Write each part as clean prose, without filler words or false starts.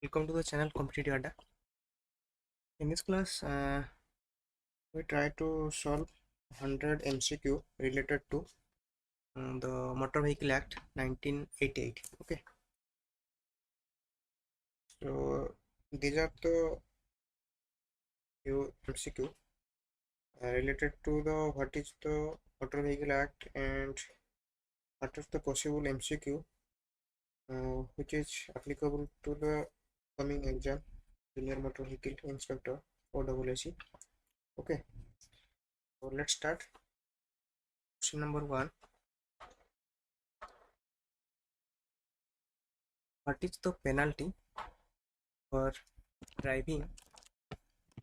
Welcome to the channel Competitive Adda. In this class, we try to solve 100 MCQ related to the Motor Vehicle Act 1988. Okay, so these are the few MCQ related to the what is the Motor Vehicle Act and what is the possible MCQ which is applicable to the coming exam, Junior Motor Vehicle Inspector OAC. Okay, so let's start. Question number 1. What is the penalty for driving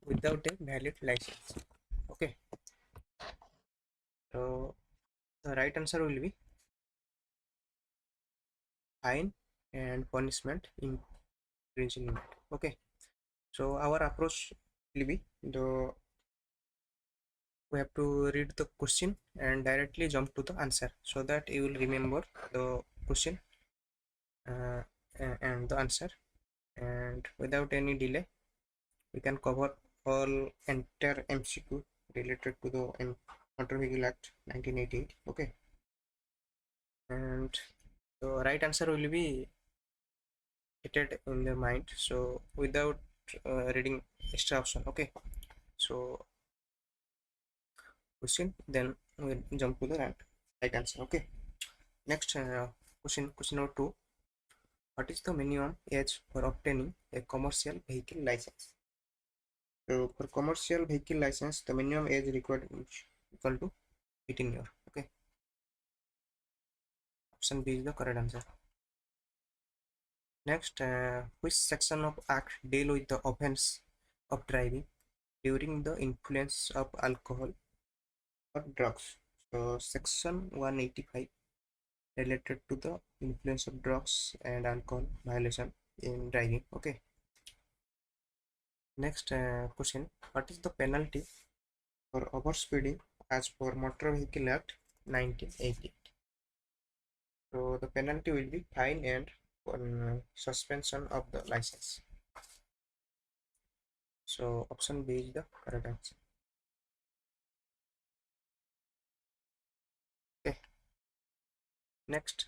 without a valid license? Okay, so the right answer will be fine and punishment imprisonment. Okay, so our approach will be we have to read the question and directly jump to the answer so that you will remember the question uh, and the answer, and without any delay we can cover all entire MCQ related to the Motor Vehicle Act 1988. Okay, and the right answer will be stated in the mind, so without reading extra option. Okay, so question, then we'll jump to the right answer. Okay, next question number 2. What is the minimum age for obtaining a commercial vehicle license? So for commercial vehicle license, the minimum age required is equal to 18 years. Okay, option B is the correct answer. Next, which section of Act deal with the offense of driving during the influence of alcohol or drugs? So section 185 related to the influence of drugs and alcohol violation in driving. Okay, next question, what is the penalty for overspeeding as per Motor Vehicle Act 1988? So the penalty will be fine and suspension of the license. So option B is the correct answer. Okay, next,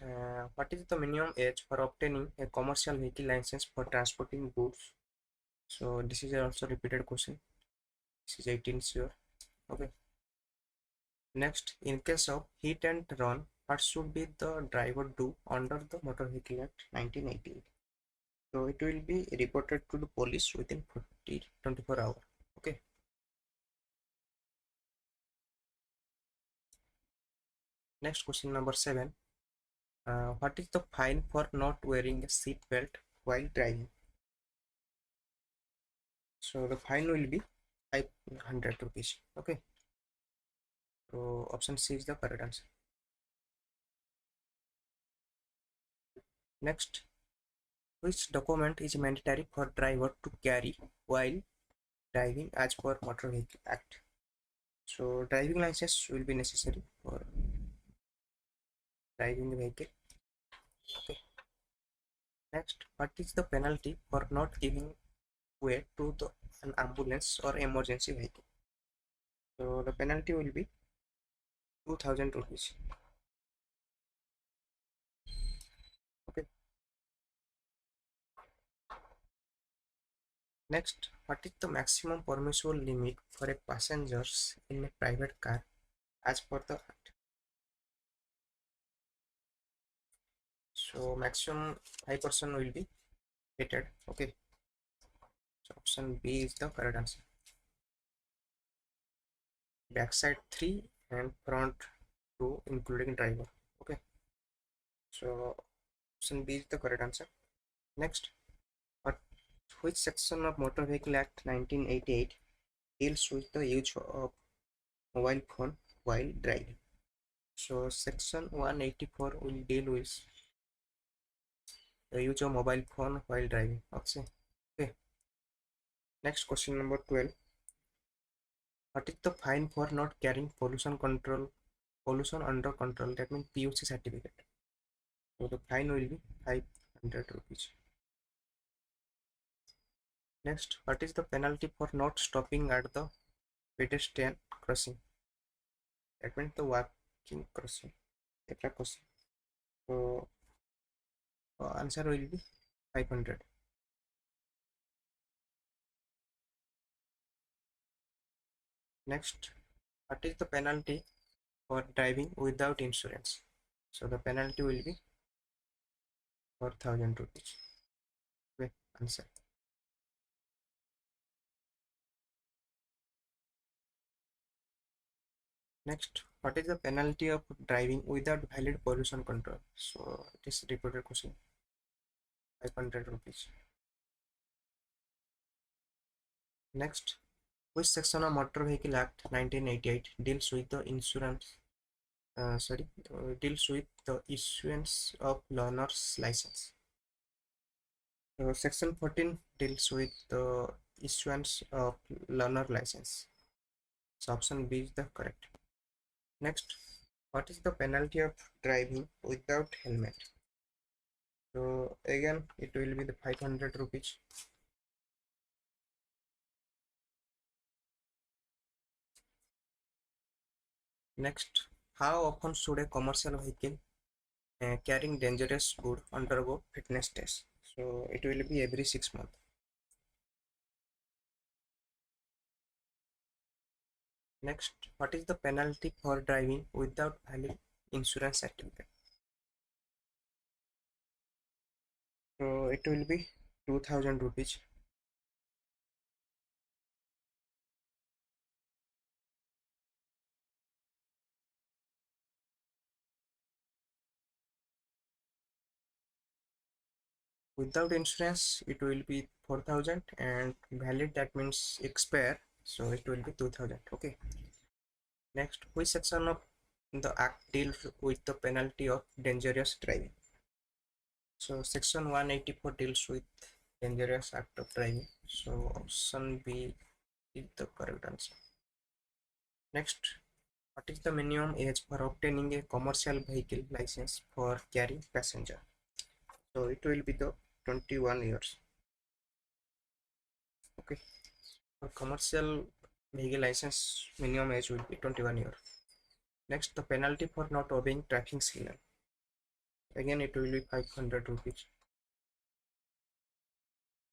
what is the minimum age for obtaining a commercial vehicle license for transporting goods? So this is also repeated question. This is 18 sure. Okay, next, in case of hit and run, what should be the driver do under the Motor Vehicle Act 1988? So it will be reported to the police within 24 hours. Okay, next question number 7. What is the fine for not wearing a seat belt while driving? So the fine will be 500 rupees. Okay, so option C is the correct answer. Next, which document is mandatory for driver to carry while driving as per Motor Vehicle Act? So driving license will be necessary for driving the vehicle. Okay, next, what is the penalty for not giving way to an ambulance or emergency vehicle? So the penalty will be 2000 rupees. Okay, next, what is the maximum permissible limit for a passengers in a private car as per the act? So maximum 5% will be rated. Okay, so option B is the correct answer. Backside 3 and front 2 including driver. Okay, so option B is the correct answer. Next, what which section of Motor Vehicle Act 1988 deals with the use of mobile phone while driving? So section 184 will deal with the use of mobile phone while driving. Okay, next question number 12. What is the fine for not carrying pollution under control, that means PUC certificate? So the fine will be 500 rupees. Next, what is the penalty for not stopping at the pedestrian crossing? That means the walking crossing, zebra crossing. So answer will be 500. Next, what is the penalty for driving without insurance? So the penalty will be 4,000 rupees. Okay, answer. Next, what is the penalty of driving without valid pollution control? So it is repeated question. 500 rupees. Next, which section of Motor Vehicle Act 1988 deals with the insurance? Deals with the issuance of learner's license. Section 14 deals with the issuance of learner license. So option B is the correct. Next, what is the penalty of driving without helmet? So again, it will be the 500 rupees. Next, how often should a commercial vehicle carrying dangerous goods undergo fitness test? So it will be every 6 months. Next, what is the penalty for driving without valid insurance certificate? So it will be 2000 rupees. Without insurance, it will be 4000, and valid, that means expire, so it will be 2000. Okay. Next, which section of the act deals with the penalty of dangerous driving? So section 184 deals with dangerous act of driving. So option B is the correct answer. Next, what is the minimum age for obtaining a commercial vehicle license for carrying passenger? So it will be the 21 years. Okay. For commercial vehicle license, minimum age will be 21 years. Next, the penalty for not obeying traffic signal. Again, it will be 500 rupees.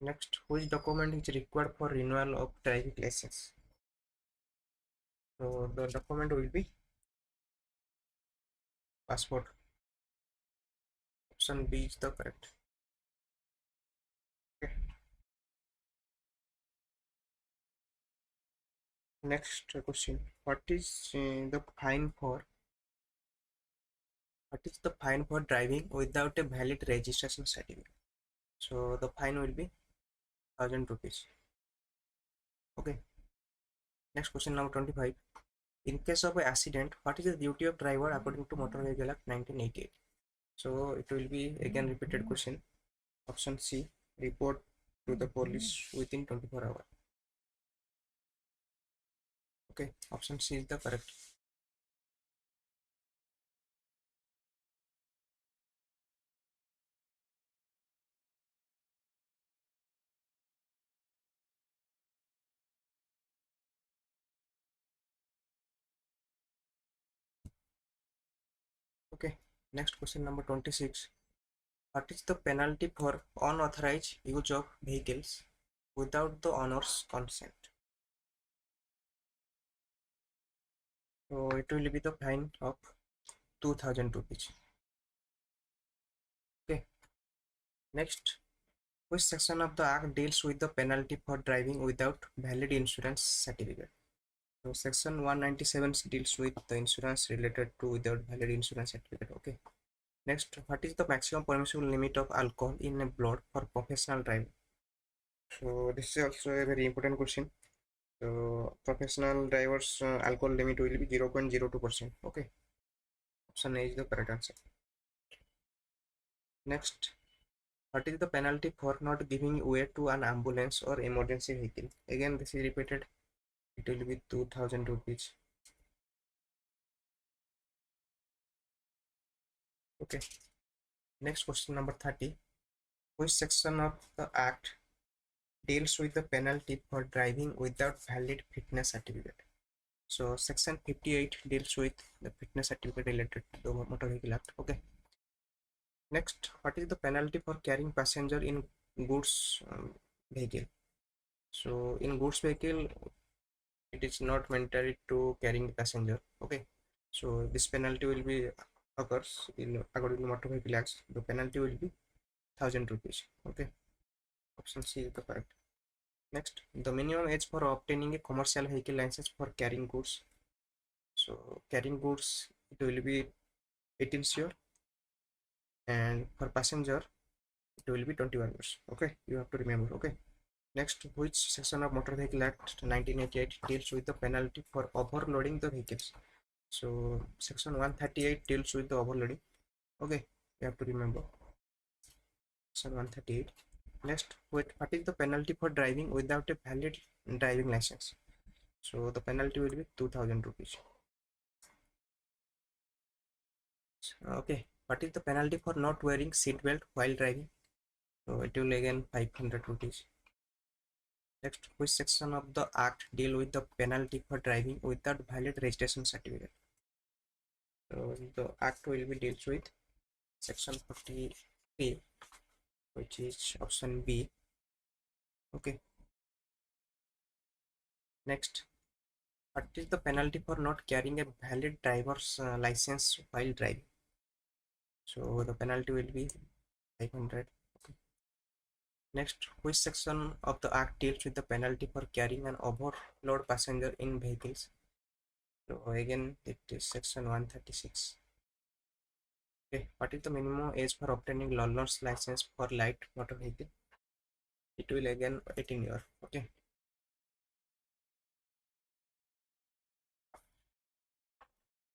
Next, which document is required for renewal of driving license? So the document will be passport. Option B is the correct. Okay. Next question: what is the fine for driving without a valid registration certificate? So the fine will be 1000 rupees. Okay. Next question number 25. In case of an accident, what is the duty of driver according to Motor Vehicle Act 1988? So it will be again repeated question. Option C, report to the police within 24 hours. Okay, option C is the correct. Okay, next question number 26. What is the penalty for unauthorized use of vehicles without the owner's consent? So it will be the fine of 2000 rupees. Okay, next, which section of the act deals with the penalty for driving without valid insurance certificate? So section 197 deals with the insurance related to without valid insurance certificate. Okay. Next, what is the maximum permissible limit of alcohol in a blood for professional driving? So this is also a very important question. So professional drivers alcohol limit will be 0.02%. Okay. Option A is the correct answer. Next, what is the penalty for not giving way to an ambulance or emergency vehicle? Again, this is repeated. It will be 2000 rupees. Okay. Next question number 30. Which section of the act deals with the penalty for driving without valid fitness certificate. So section 58 deals with the fitness certificate related to the Motor Vehicle Act. Okay. Next, what is the penalty for carrying passenger in goods vehicle? So in goods vehicle, it is not mandatory to carrying passenger. Okay. So this penalty will be occurs in according to Motor Vehicle Act. The penalty will be 1,000 rupees. Okay. Option C is the correct. Next, the minimum age for obtaining a commercial vehicle license for carrying goods. So carrying goods, it will be 18 years, and for passenger it will be 21 years. Okay, you have to remember. Okay. Next, which section of Motor Vehicle Act 1988 deals with the penalty for overloading the vehicles? So section 138 deals with the overloading. Okay, you have to remember section 138. Next, what is the penalty for driving without a valid driving license? So the penalty will be 2,000 rupees. Okay, what is the penalty for not wearing seat belt while driving? So it will again 500 rupees. Next, which section of the act deal with the penalty for driving without valid registration certificate? So the act will be deals with section 43, which is option B. Okay. Next, what is the penalty for not carrying a valid driver's license while driving? So the penalty will be 500. Okay. Next, which section of the act deals with the penalty for carrying an overload passenger in vehicles? So again, it is section 136. Okay, what is the minimum age for obtaining learner's license for light motor vehicle? It will again 18 years. Okay.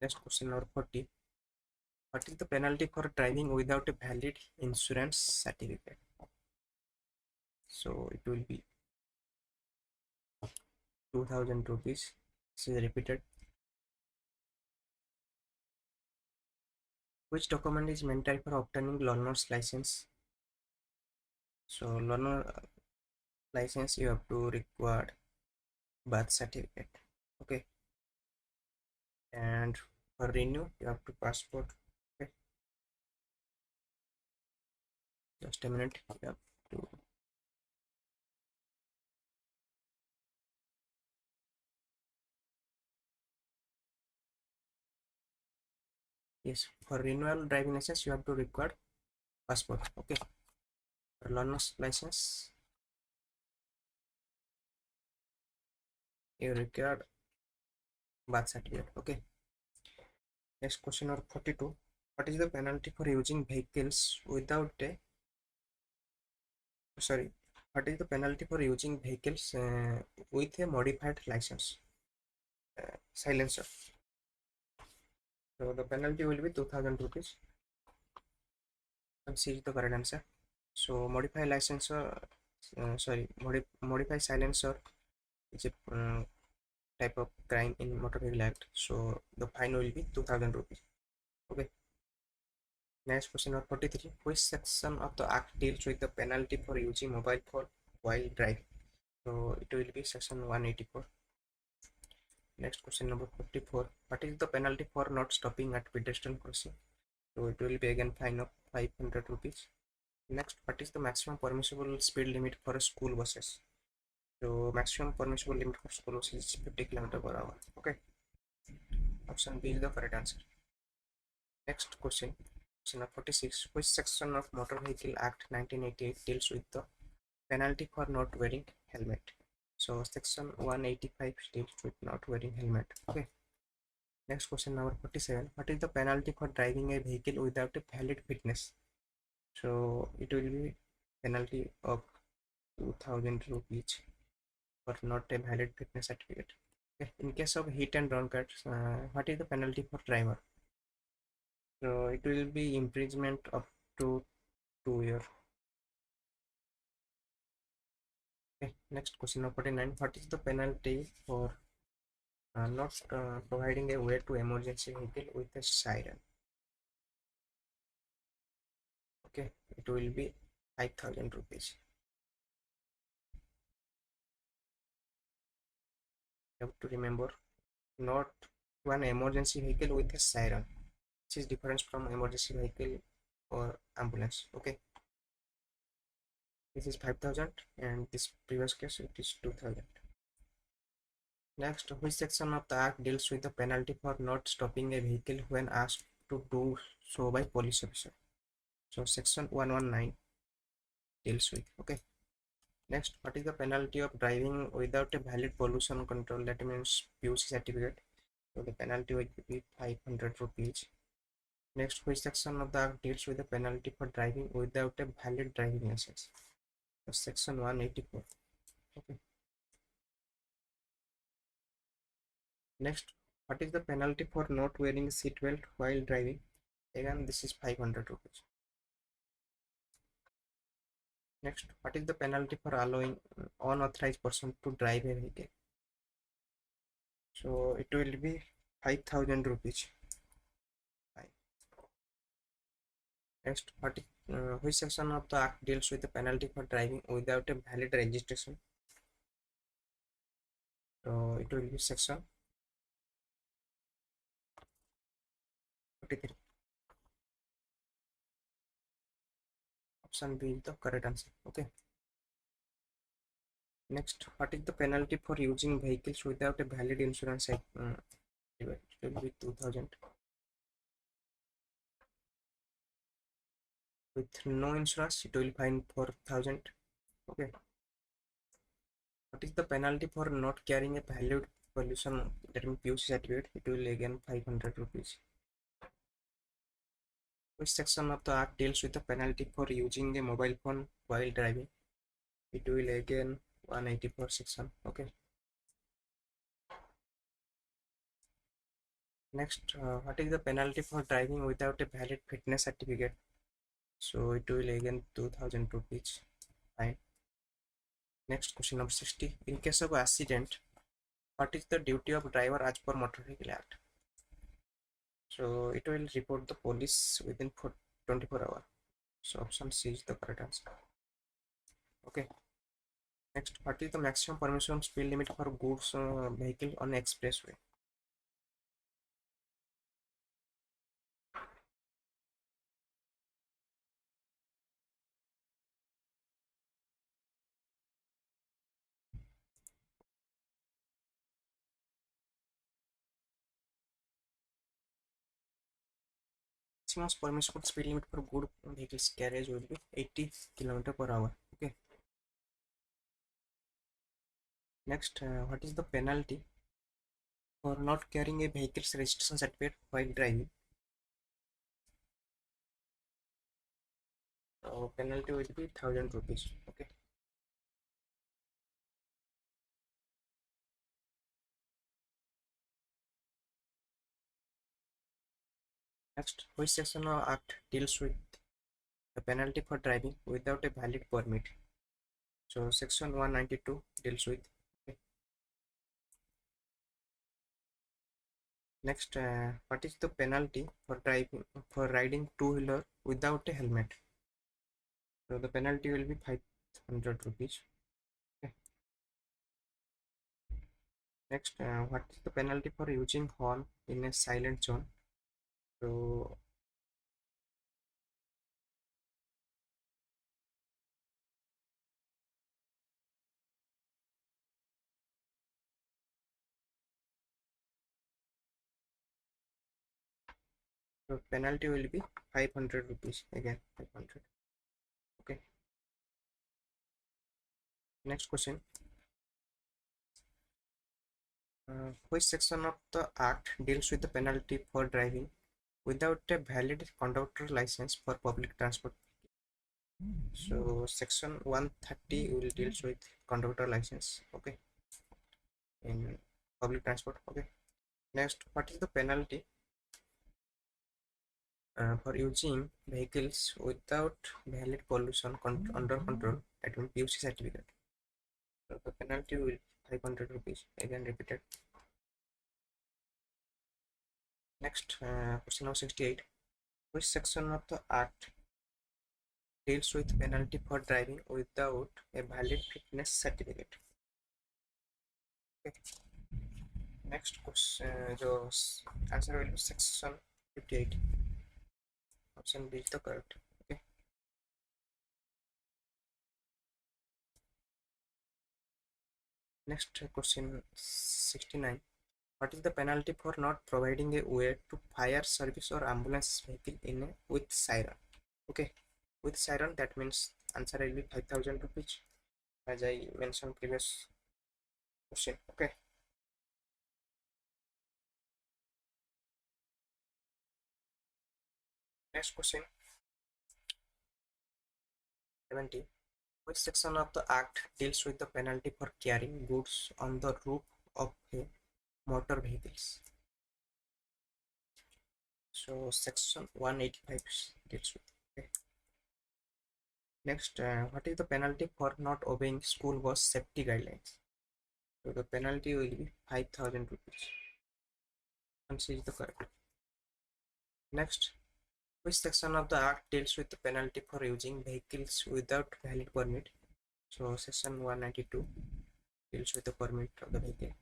Next question number 40. What is the penalty for driving without a valid insurance certificate? So it will be 2,000 rupees. This is repeated. Which document is mandatory for obtaining learner's license? So learner license you have to require birth certificate. Okay. And for renew you have to passport. Okay. Just a minute. You have to. Yes, for renewal driving license you have to require passport. Okay. For learner's license you require birth certificate. Okay. Next question number 42. What is the penalty for using vehicles without a sorry? What is the penalty for using vehicles with a modified license? Silencer. So the penalty will be 2,000 rupees. And C is the correct answer. So modify licenser, modify silencer is a type of crime in Motor Vehicle Act. So the fine will be 2,000 rupees. Okay. Next question number 43. Which section of the act deals with the penalty for using mobile phone while driving? So it will be section 184. Next question number 44. What is the penalty for not stopping at pedestrian crossing? So it will be again fine of 500 rupees. Next, what is the maximum permissible speed limit for school buses? So maximum permissible limit for school buses is 50 km/h. Okay. Option B is the correct answer. Next question. Question number 46. Which section of Motor Vehicle Act 1988 deals with the penalty for not wearing helmet? So section 185 deals with not wearing helmet. Okay. Next question number 47. What is the penalty for driving a vehicle without a valid fitness? So it will be penalty of 2,000 rupees for not a valid fitness certificate. Okay. In case of hit and run cuts, what is the penalty for driver? So it will be imprisonment up to 2 years. Okay. Next question number 49. What is the penalty for not providing a way to emergency vehicle with a siren? Okay, it will be 5,000 rupees. You have to remember, not one emergency vehicle with a siren. This is different from emergency vehicle or ambulance. Okay, this is 5,000 and this previous case it is 2,000. Next, which section of the act deals with the penalty for not stopping a vehicle when asked to do so by police officer? So section 119 deals with. Okay. Next, what is the penalty of driving without a valid pollution control? That means PUC certificate. So the penalty will be 500 rupees. Next, which section of the act deals with the penalty for driving without a valid driving license? So section 184. Okay. Next, what is the penalty for not wearing seatbelt while driving? Again, this is 500 rupees. Next, what is the penalty for allowing unauthorized person to drive a vehicle? So it will be 5,000 rupees. Fine. Next, which section of the act deals with the penalty for driving without a valid registration? So it will be section 43. Option B is the correct answer. Okay. Next, what is the penalty for using vehicles without a valid insurance? It will be 2,000. With no insurance, it will fine 4,000. Okay. What is the penalty for not carrying a valid pollution, that means PUC certificate? It will again 500 rupees. Which section of the act deals with the penalty for using a mobile phone while driving? It will again 184 section. Okay. Next, what is the penalty for driving without a valid fitness certificate? So it will again 2,000 rupees. Fine. Next, question number 60. In case of accident, what is the duty of driver as per Motor Vehicle Act? So it will report the police within 24 hours. So option C is the correct answer. Okay. Next, what is the maximum permission speed limit for goods vehicle on expressway? Maximum permissible speed limit for good vehicles carriage will be 80 km per hour. Okay. Next, what is the penalty for not carrying a vehicle's registration certificate while driving? So penalty will be 1,000 rupees. Okay. Next, which section of Act deals with the penalty for driving without a valid permit? So section 192 deals with. Okay. Next, what is the penalty for riding two-wheeler without a helmet? So the penalty will be 500 rupees. Okay. Next, what is the penalty for using horn in a silent zone? So the penalty will be 500 rupees. Again 500. Okay. Next question. Which section of the act deals with the penalty for driving without a valid conductor license for public transport? So section 130 will deals with conductor license. Okay, in public transport. Okay. Next, what is the penalty for using vehicles without valid pollution under control, that means PUC certificate? So the penalty will 500 rupees. Again repeated. Next, question number 68. Which section of the act deals with penalty for driving without a valid fitness certificate? Okay. Next question, answer will be section 58. Option B is the correct. Okay. Next question 69. What is the penalty for not providing a way to fire service or ambulance vehicle in a with siren? Okay, with siren that means answer will be 5,000 rupees as I mentioned previous question. Okay. Next question 70. Which section of the act deals with the penalty for carrying goods on the roof of a motor vehicles? So section 185 deals with. Okay. Next, what is the penalty for not obeying school bus safety guidelines? So the penalty will be 5,000 rupees. And C is the correct. Next, which section of the act deals with the penalty for using vehicles without valid permit? So section 192 deals with the permit of the vehicle.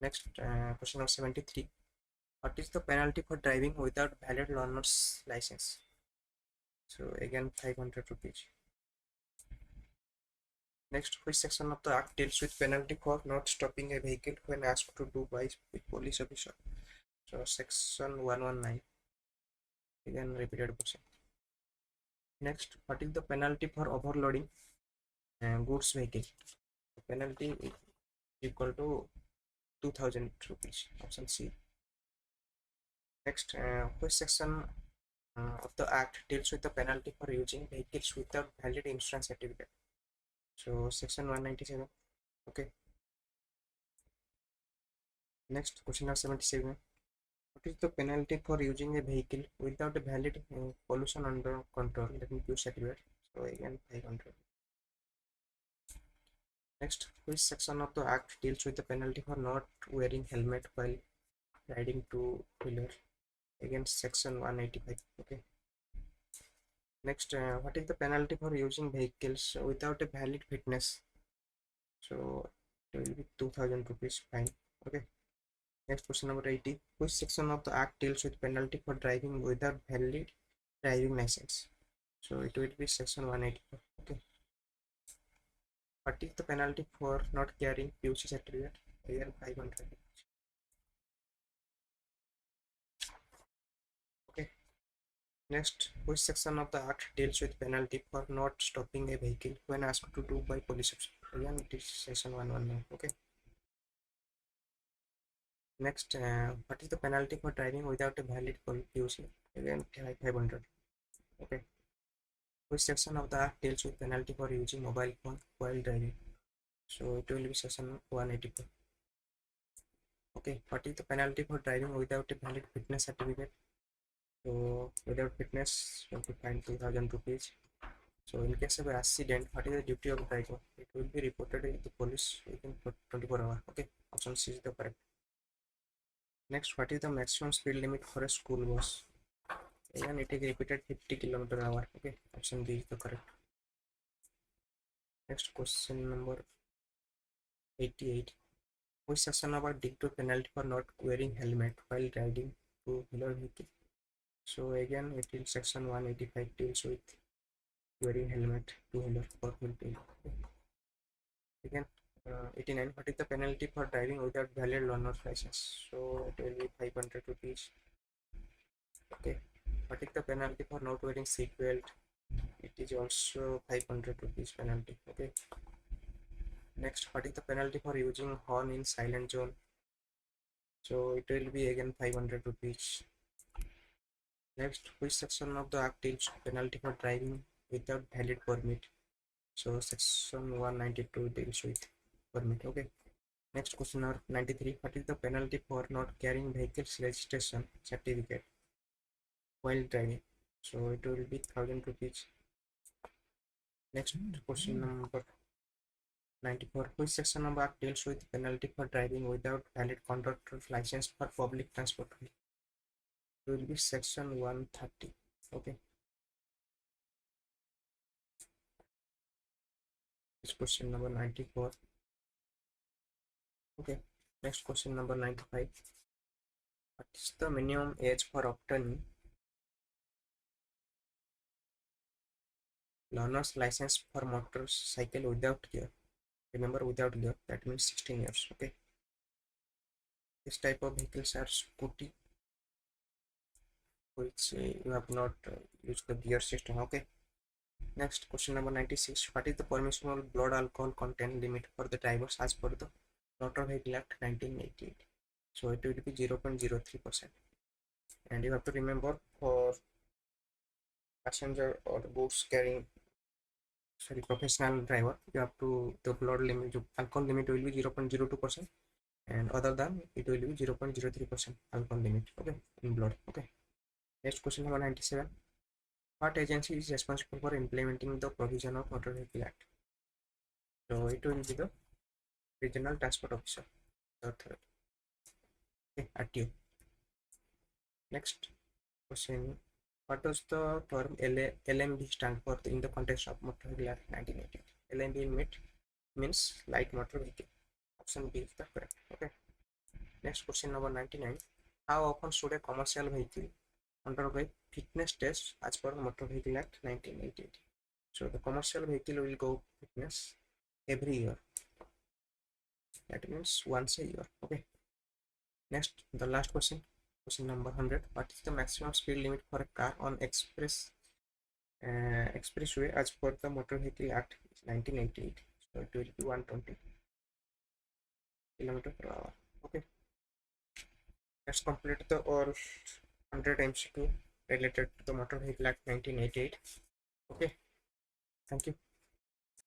Next, question number 73. What is the penalty for driving without valid learner's license? So again 500 rupees. Next, which section of the act deals with penalty for not stopping a vehicle when asked to do by a police officer? So section 119. Again repeated question. Next, what is the penalty for overloading goods vehicle? The penalty is equal to 2,000 rupees. Option C. Next, which section of the act deals with the penalty for using vehicles without valid insurance certificate? So section 197. Okay. Next, question number 77. What is the penalty for using a vehicle without a valid pollution under control? Let me use certificate. So again 500. Next, which section of the act deals with the penalty for not wearing helmet while riding two-wheeler? Again section 185. Okay. Next, what is the penalty for using vehicles without a valid fitness? So it will be 2,000 rupees fine. Okay. Next, question number 80. Which section of the act deals with penalty for driving without valid driving license? So it will be section 184. Okay. What is the penalty for not carrying PUC certificate? Again 500. Okay. Next, which section of the act deals with penalty for not stopping a vehicle when asked to do by police officer? Again it is section 119. Okay. Next, what is the penalty for driving without a valid PUC? Again 500. Okay. Which section of the act deals with penalty for using mobile phone while driving? So it will be section 184. Okay. What is the penalty for driving without a valid fitness certificate? So without fitness, you have to fine 2,000 rupees. So in case of accident, what is the duty of driver? It will be reported in the police within 24 hours. Okay. Option C is the correct. Next, what is the maximum speed limit for a school bus? Again, it is repeated 50 km/h. Okay. Option B is the correct. Next question number 88. Which section about dictate penalty for not wearing helmet while riding two-wheeler vehicle? So again, it is section 185 deals with wearing helmet two-wheeler four-wheel vehicle. Again, 89. What is the penalty for driving without valid learner's license? So it will be 500 rupees. Okay. What is the penalty for not wearing seat belt? It is also 500 rupees penalty. Okay. Next, what is the penalty for using horn in silent zone? So it will be again 500 rupees. Next, which section of the act deals penalty for driving without valid permit? So section 192 deals with permit. Okay. Next question number 93. What is the penalty for not carrying vehicle's registration certificate while driving? So it will be 1,000 rupees. Next question number 94. Which section of act deals with penalty for driving without valid conductor's license for public transport? It will be section 130. Okay. This question number 94. Okay. Next question number 95. What is the minimum age for obtaining learner's license for motorcycle without gear? Remember, without gear, that means 16 years. Okay. This type of vehicles are scooty, which you have not used the gear system. Okay. Next question number 96. What is the permissible blood alcohol content limit for the drivers as per the Motor Vehicle Act 1988? So it will be 0.03%. And you have to remember, for passenger or goods carrying, sorry, professional driver, you have to, the blood limit, the alcohol limit will be 0.02%, and other than it will be 0.03% alcohol limit, okay, in blood. Okay. Next question number 97. What agency is responsible for implementing the provision of Motor Vehicle Act? So it will be the Regional Transport Officer, the third. Okay, RTO. Next question. What does the term LMV stand for in the context of Motor Vehicle Act 1980? LMV means light motor vehicle. Option B is the correct. Okay. Next question number 99. How often should a commercial vehicle undergo fitness test as per Motor Vehicle Act 1988? So the commercial vehicle will go fitness every year. That means once a year. Okay. Next, the last question. Question number 100. What is the maximum speed limit for a car on expressway as per the Motor Vehicle Act 1988? So it will be 120 km/h. Okay. Let's complete the all 100 MCQ related to the Motor Vehicle Act 1988. Okay. Thank you.